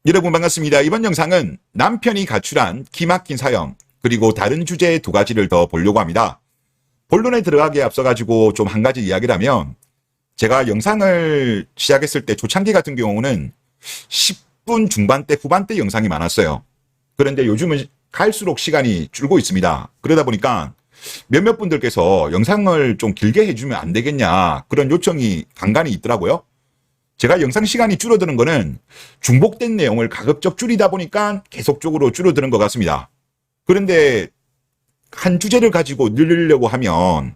여러분 반갑습니다. 이번 영상은 남편이 가출한 기막힌 사연 그리고 다른 주제 두 가지를 더 보려고 합니다. 본론에 들어가기에 앞서가지고 좀 한 가지 이야기를 하면, 제가 영상을 시작했을 때 초창기 같은 경우는 10분 중반대 후반대 영상이 많았어요. 그런데 요즘은 갈수록 시간이 줄고 있습니다. 그러다 보니까 몇몇 분들께서 영상을 좀 길게 해주면 안 되겠냐, 그런 요청이 간간히 있더라고요. 제가 영상 시간이 줄어드는 거는 중복된 내용을 가급적 줄이다 보니까 계속적으로 줄어드는 것 같습니다. 그런데 한 주제를 가지고 늘리려고 하면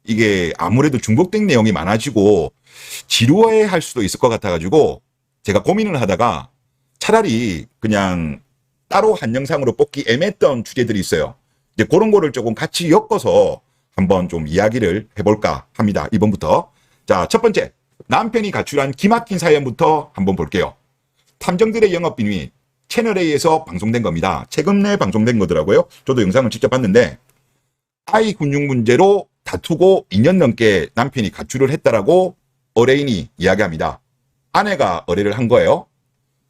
이게 아무래도 중복된 내용이 많아지고 지루해 할 수도 있을 것 같아가지고 제가 고민을 하다가 차라리 그냥 따로 한 영상으로 뽑기 애매했던 주제들이 있어요. 이제 그런 거를 조금 같이 엮어서 한번 좀 이야기를 해볼까 합니다. 이번부터. 자, 첫 번째. 남편이 가출한 기막힌 사연부터 한번 볼게요. 탐정들의 영업비밀 채널A에서 방송된 겁니다. 최근에 방송된 거더라고요. 저도 영상을 직접 봤는데, 아이 군육 문제로 다투고 2년 넘게 남편이 가출을 했다라고 의뢰인이 이야기합니다. 아내가 의뢰를 한 거예요.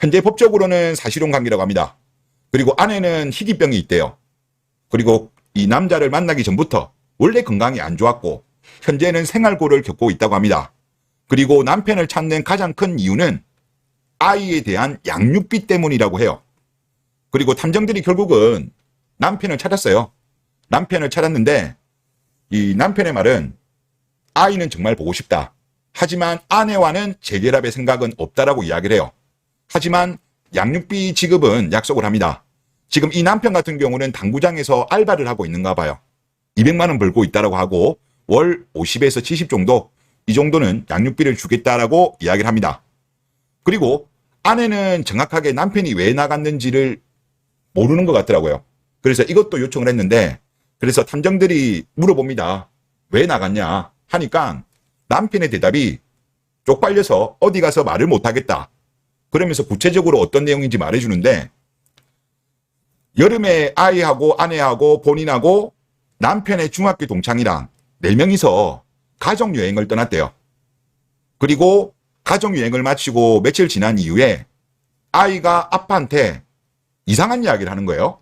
현재 법적으로는 사실혼 관계라고 합니다. 그리고 아내는 희귀병이 있대요. 그리고 이 남자를 만나기 전부터 원래 건강이 안 좋았고 현재는 생활고를 겪고 있다고 합니다. 그리고 남편을 찾는 가장 큰 이유는 아이에 대한 양육비 때문이라고 해요. 그리고 탐정들이 결국은 남편을 찾았어요. 남편을 찾았는데 이 남편의 말은 아이는 정말 보고 싶다. 하지만 아내와는 재결합의 생각은 없다라고 이야기를 해요. 하지만 양육비 지급은 약속을 합니다. 지금 이 남편 같은 경우는 당구장에서 알바를 하고 있는가 봐요. 200만 원 벌고 있다라고 하고 월 50에서 70 정도, 이 정도는 양육비를 주겠다라고 이야기를 합니다. 그리고 아내는 정확하게 남편이 왜 나갔는지를 모르는 것 같더라고요. 그래서 이것도 요청을 했는데, 그래서 탐정들이 물어봅니다. 왜 나갔냐 하니까 남편의 대답이 쪽팔려서 어디 가서 말을 못하겠다. 그러면서 구체적으로 어떤 내용인지 말해주는데, 여름에 아이하고 아내하고 본인하고 남편의 중학교 동창이랑 4명이서 가족여행을 떠났대요. 그리고 가족여행을 마치고 며칠 지난 이후에 아이가 아빠한테 이상한 이야기를 하는 거예요.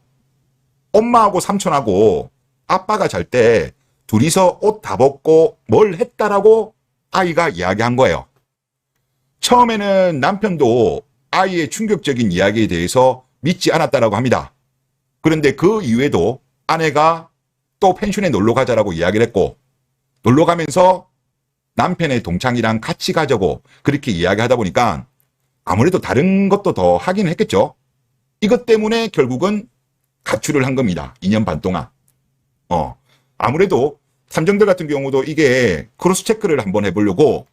엄마하고 삼촌하고 아빠가 잘 때 둘이서 옷 다 벗고 뭘 했다라고 아이가 이야기한 거예요. 처음에는 남편도 아이의 충격적인 이야기에 대해서 믿지 않았다라고 합니다. 그런데 그 이후에도 아내가 또 펜션에 놀러 가자라고 이야기를 했고, 놀러 가면서 남편의 동창이랑 같이 가자고 그렇게 이야기하다 보니까 아무래도 다른 것도 더 하긴 했겠죠. 이것 때문에 결국은 가출을 한 겁니다. 2년 반 동안. 아무래도 탐정들 같은 경우도 이게 크로스 체크를 한번 해보려고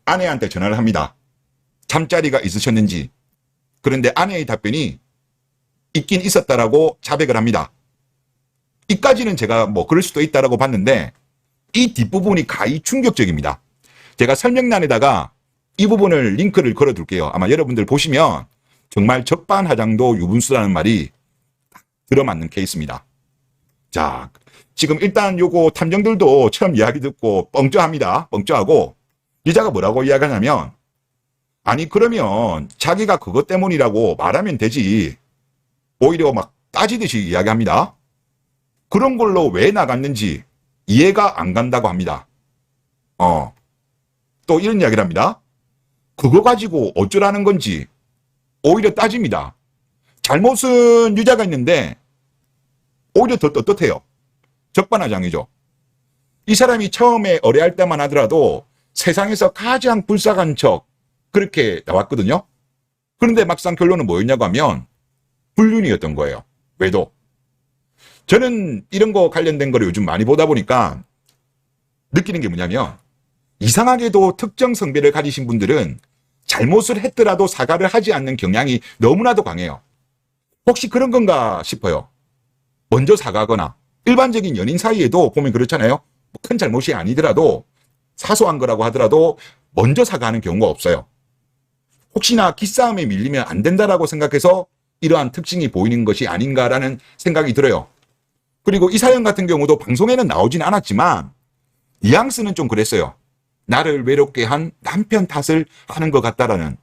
아내한테 전화를 합니다. 잠자리가 있으셨는지. 그런데 아내의 답변이 있긴 있었다라고 자백을 합니다. 이까지는 제가 뭐 그럴 수도 있다라고 봤는데, 이 뒷부분이 가히 충격적입니다. 제가 설명란에다가 이 부분을 링크를 걸어둘게요. 아마 여러분들 보시면 정말 적반하장도 유분수라는 말이 들어맞는 케이스입니다. 자, 지금 일단 요거 탐정들도 처음 이야기 듣고 뻥쪄합니다. 뻥쪄하고 기자가 뭐라고 이야기하냐면, 아니 그러면 자기가 그것 때문이라고 말하면 되지, 오히려 막 따지듯이 이야기합니다. 그런 걸로 왜 나갔는지 이해가 안 간다고 합니다. 또 이런 이야기를 합니다. 그거 가지고 어쩌라는 건지 오히려 따집니다. 잘못은 유자가 있는데 오히려 더 떳떳해요. 적반하장이죠. 이 사람이 처음에 의뢰할 때만 하더라도 세상에서 가장 불쌍한 척 그렇게 나왔거든요. 그런데 막상 결론은 뭐였냐고 하면 불륜이었던 거예요. 외도. 저는 이런 거 관련된 거를 요즘 많이 보다 보니까 느끼는 게 뭐냐면, 이상하게도 특정 성별을 가지신 분들은 잘못을 했더라도 사과를 하지 않는 경향이 너무나도 강해요. 혹시 그런 건가 싶어요. 먼저 사과하거나, 일반적인 연인 사이에도 보면 그렇잖아요. 큰 잘못이 아니더라도 사소한 거라고 하더라도 먼저 사과하는 경우가 없어요. 혹시나 기싸움에 밀리면 안 된다라고 생각해서 이러한 특징이 보이는 것이 아닌가라는 생각이 들어요. 그리고 이 사연 같은 경우도 방송에는 나오진 않았지만 뉘앙스는 좀 그랬어요. 나를 외롭게 한 남편 탓을 하는 것 같다라는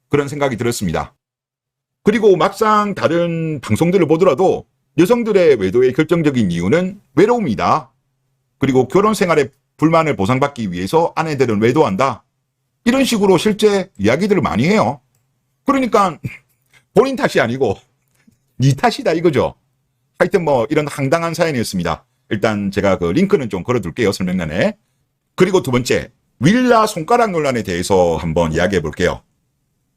그런 생각이 들었습니다. 그리고 막상 다른 방송들을 보더라도 여성들의 외도의 결정적인 이유는 외로움이다. 그리고 결혼 생활에 불만을 보상받기 위해서 아내들은 외도한다. 이런 식으로 실제 이야기들을 많이 해요. 그러니까 본인 탓이 아니고 네 탓이다 이거죠. 하여튼 뭐 이런 황당한 사연이었습니다. 일단 제가 그 링크는 좀 걸어둘게요. 설명란에. 그리고 두 번째, 윌라 손가락 논란에 대해서 한번 이야기해 볼게요.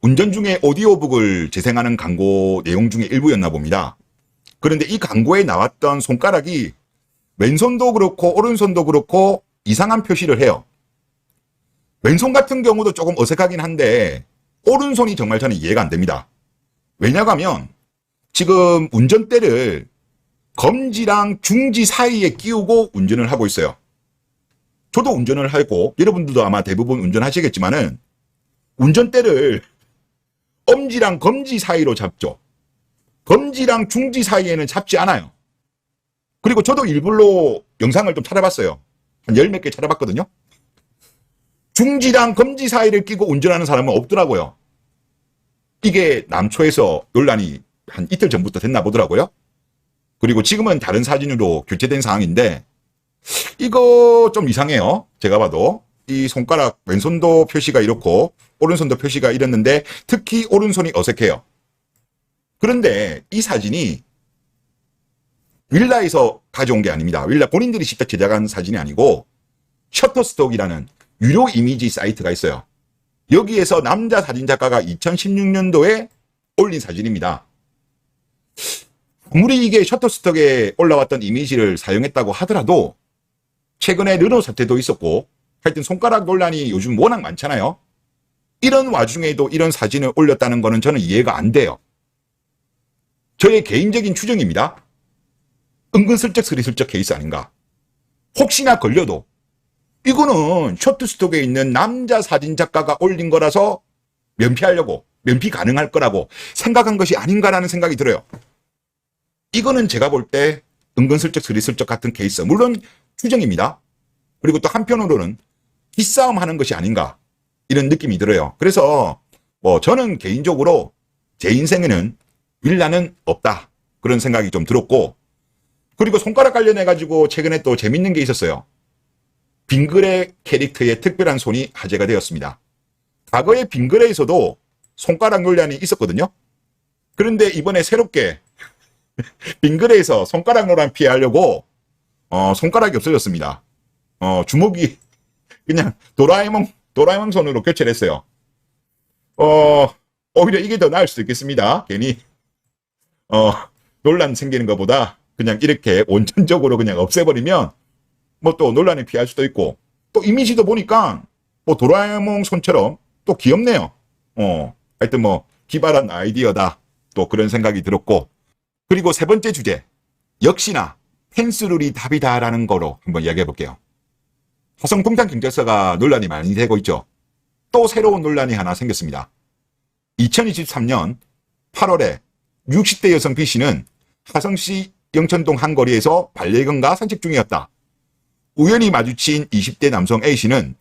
운전 중에 오디오북을 재생하는 광고 내용 중에 일부였나 봅니다. 그런데 이 광고에 나왔던 손가락이 왼손도 그렇고 오른손도 그렇고 이상한 표시를 해요. 왼손 같은 경우도 조금 어색하긴 한데 오른손이 정말 저는 이해가 안 됩니다. 왜냐하면 지금 운전대를 검지랑 중지 사이에 끼우고 운전을 하고 있어요. 저도 운전을 하고 여러분들도 아마 대부분 운전하시겠지만은 운전대를 엄지랑 검지 사이로 잡죠. 검지랑 중지 사이에는 잡지 않아요. 그리고 저도 일부러 영상을 좀 찾아봤어요. 한 열 몇 개 찾아봤거든요. 중지랑 검지 사이를 끼고 운전하는 사람은 없더라고요. 이게 남초에서 논란이 한 이틀 전부터 됐나 보더라고요. 그리고 지금은 다른 사진으로 교체된 상황인데 이거 좀 이상해요. 제가 봐도 이 손가락 왼손도 표시가 이렇고 오른손도 표시가 이랬는데 특히 오른손이 어색해요. 그런데 이 사진이 윌라에서 가져온 게 아닙니다. 윌라 본인들이 직접 제작한 사진이 아니고 셔터스톡이라는 유료 이미지 사이트가 있어요. 여기에서 남자 사진작가가 2016년도에 올린 사진입니다. 아무리 이게 셔터스톡에 올라왔던 이미지를 사용했다고 하더라도 최근에 르노 사태도 있었고 하여튼 손가락 논란이 요즘 워낙 많잖아요. 이런 와중에도 이런 사진을 올렸다는 거는 저는 이해가 안 돼요. 저의 개인적인 추정입니다. 은근슬쩍 스리슬쩍 케이스 아닌가. 혹시나 걸려도 이거는 셔터스톡에 있는 남자 사진작가가 올린 거라서 면피하려고 면피 가능할 거라고 생각한 것이 아닌가라는 생각이 들어요. 이거는 제가 볼 때 은근슬쩍 스리슬쩍 같은 케이스. 물론 추정입니다. 그리고 또 한편으로는 기싸움 하는 것이 아닌가 이런 느낌이 들어요. 그래서 뭐 저는 개인적으로 제 인생에는 윌라는 없다 그런 생각이 좀 들었고, 그리고 손가락 관련해 가지고 최근에 또 재밌는 게 있었어요. 빙그레 캐릭터의 특별한 손이 화제가 되었습니다. 과거에 빙그레에서도 손가락 논란이 있었거든요. 그런데 이번에 새롭게 빙그레에서 손가락 논란 피하려고 손가락이 없어졌습니다. 주먹이 그냥 도라에몽 손으로 교체를 했어요. 오히려 이게 더 나을 수도 있겠습니다. 괜히 논란 생기는 것보다 그냥 이렇게 원천적으로 그냥 없애버리면 뭐 또 논란을 피할 수도 있고, 또 이미지도 보니까 뭐 도라에몽 손처럼 또 귀엽네요. 하여튼 뭐 기발한 아이디어다 또 그런 생각이 들었고, 그리고 세 번째 주제, 역시나 펜스룰이 답이다라는 거로 한번 이야기해 볼게요. 화성통탄 경찰서가 논란이 많이 되고 있죠. 또 새로운 논란이 하나 생겼습니다. 2023년 8월에 60대 여성 B씨는 화성시 영천동 한 거리에서 반려견과 산책 중이었다. 우연히 마주친 20대 남성 A씨는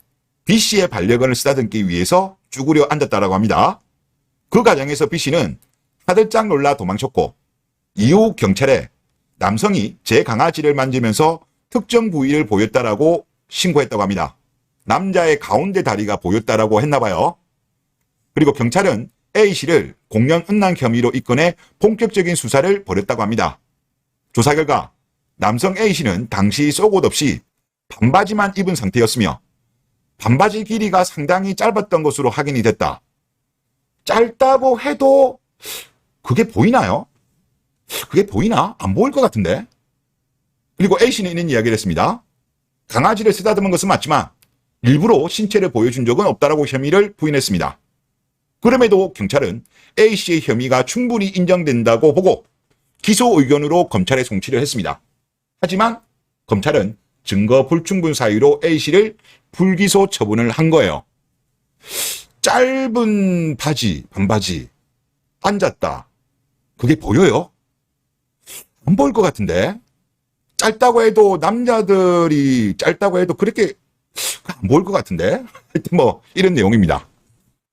B씨의 반려견을 쓰다듬기 위해서 쭈그려 앉았다라고 합니다. 그 과정에서 B씨는 화들짝 놀라 도망쳤고, 이후 경찰에 남성이 제 강아지를 만지면서 특정 부위를 보였다라고 신고했다고 합니다. 남자의 가운데 다리가 보였다라고 했나봐요. 그리고 경찰은 A씨를 공연 음란 혐의로 입건해 본격적인 수사를 벌였다고 합니다. 조사 결과 남성 A씨는 당시 속옷 없이 반바지만 입은 상태였으며 반바지 길이가 상당히 짧았던 것으로 확인이 됐다. 짧다고 해도 그게 보이나요? 그게 보이나? 안 보일 것 같은데. 그리고 A씨는 이런 이야기를 했습니다. 강아지를 쓰다듬은 것은 맞지만 일부러 신체를 보여준 적은 없다라고 혐의를 부인했습니다. 그럼에도 경찰은 A씨의 혐의가 충분히 인정된다고 보고 기소 의견으로 검찰에 송치를 했습니다. 하지만 검찰은 증거 불충분 사유로 A씨를 불기소 처분을 한 거예요. 짧은 바지, 반바지, 앉았다. 그게 보여요? 안 보일 것 같은데. 짧다고 해도 남자들이 짧다고 해도 그렇게 안 보일 것 같은데. 하여튼 뭐 이런 내용입니다.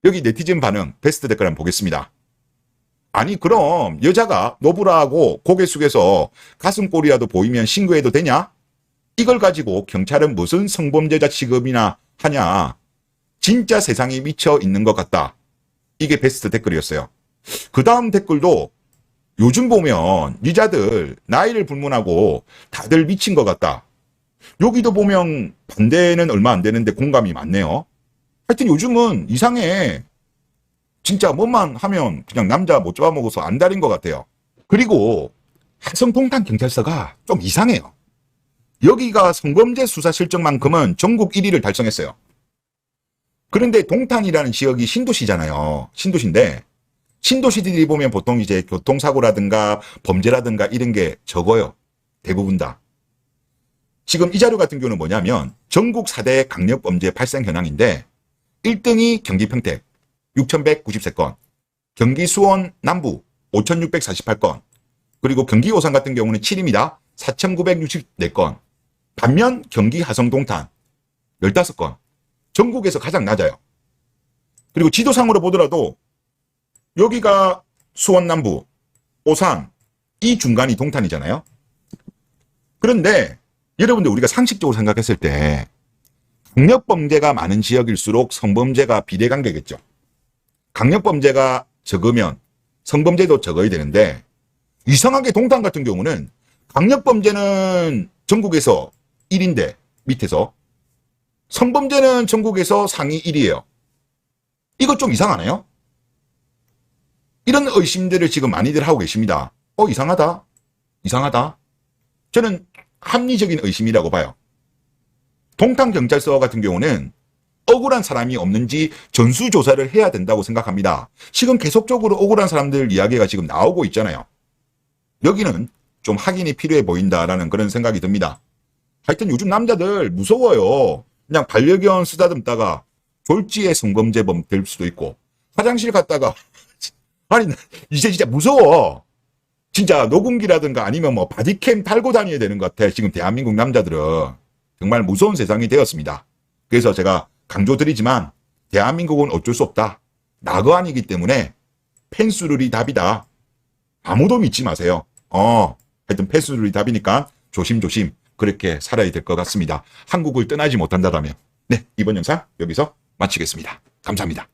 여기 네티즌 반응 베스트 댓글 한번 보겠습니다. 아니 그럼 여자가 노브라하고 고개 숙여서 가슴골이라도 보이면 신고해도 되냐? 이걸 가지고 경찰은 무슨 성범죄자 취급이나 하냐. 진짜 세상이 미쳐 있는 것 같다. 이게 베스트 댓글이었어요. 그 다음 댓글도 요즘 보면 여자들 나이를 불문하고 다들 미친 것 같다. 여기도 보면 반대는 얼마 안 되는데 공감이 많네요. 하여튼 요즘은 이상해. 진짜 뭐만 하면 그냥 남자 못 잡아먹어서 안달인 것 같아요. 그리고 화성동탄 경찰서가 좀 이상해요. 여기가 성범죄 수사 실적만큼은 전국 1위를 달성했어요. 그런데 동탄이라는 지역이 신도시잖아요. 신도시인데 신도시들이 보면 보통 이제 교통사고라든가 범죄라든가 이런 게 적어요. 대부분 다. 지금 이 자료 같은 경우는 뭐냐면 전국 4대 강력범죄 발생 현황인데 1등이 경기 평택 6,193건, 경기 수원 남부 5,648건, 그리고 경기 오산 같은 경우는 7위입니다. 4,964건. 반면 경기 화성 동탄 15건. 전국에서 가장 낮아요. 그리고 지도상으로 보더라도 여기가 수원 남부, 오산, 이 중간이 동탄이잖아요. 그런데 여러분들 우리가 상식적으로 생각했을 때 강력범죄가 많은 지역일수록 성범죄가 비례관계겠죠. 강력범죄가 적으면 성범죄도 적어야 되는데 이상하게 동탄 같은 경우는 강력범죄는 전국에서 1인데 밑에서 성범죄는 전국에서 상위 1위예요. 이거 좀 이상하네요. 이런 의심들을 지금 많이들 하고 계십니다. 이상하다. 이상하다. 저는 합리적인 의심이라고 봐요. 동탄경찰서 같은 경우는 억울한 사람이 없는지 전수조사를 해야 된다고 생각합니다. 지금 계속적으로 억울한 사람들 이야기가 지금 나오고 있잖아요. 여기는 좀 확인이 필요해 보인다라는 그런 생각이 듭니다. 하여튼 요즘 남자들 무서워요. 그냥 반려견 쓰다듬다가 졸지에 성범죄범 될 수도 있고 화장실 갔다가 아니 이제 진짜 무서워. 진짜 녹음기라든가 아니면 뭐 바디캠 달고 다녀야 되는 것 같아. 지금 대한민국 남자들은 정말 무서운 세상이 되었습니다. 그래서 제가 강조드리지만 대한민국은 어쩔 수 없다. 낙어 아니기 때문에 펜스룰이 답이다. 아무도 믿지 마세요. 하여튼 펜스룰이 답이니까 조심조심 그렇게 살아야 될 것 같습니다. 한국을 떠나지 못한다면. 네, 이번 영상 여기서 마치겠습니다. 감사합니다.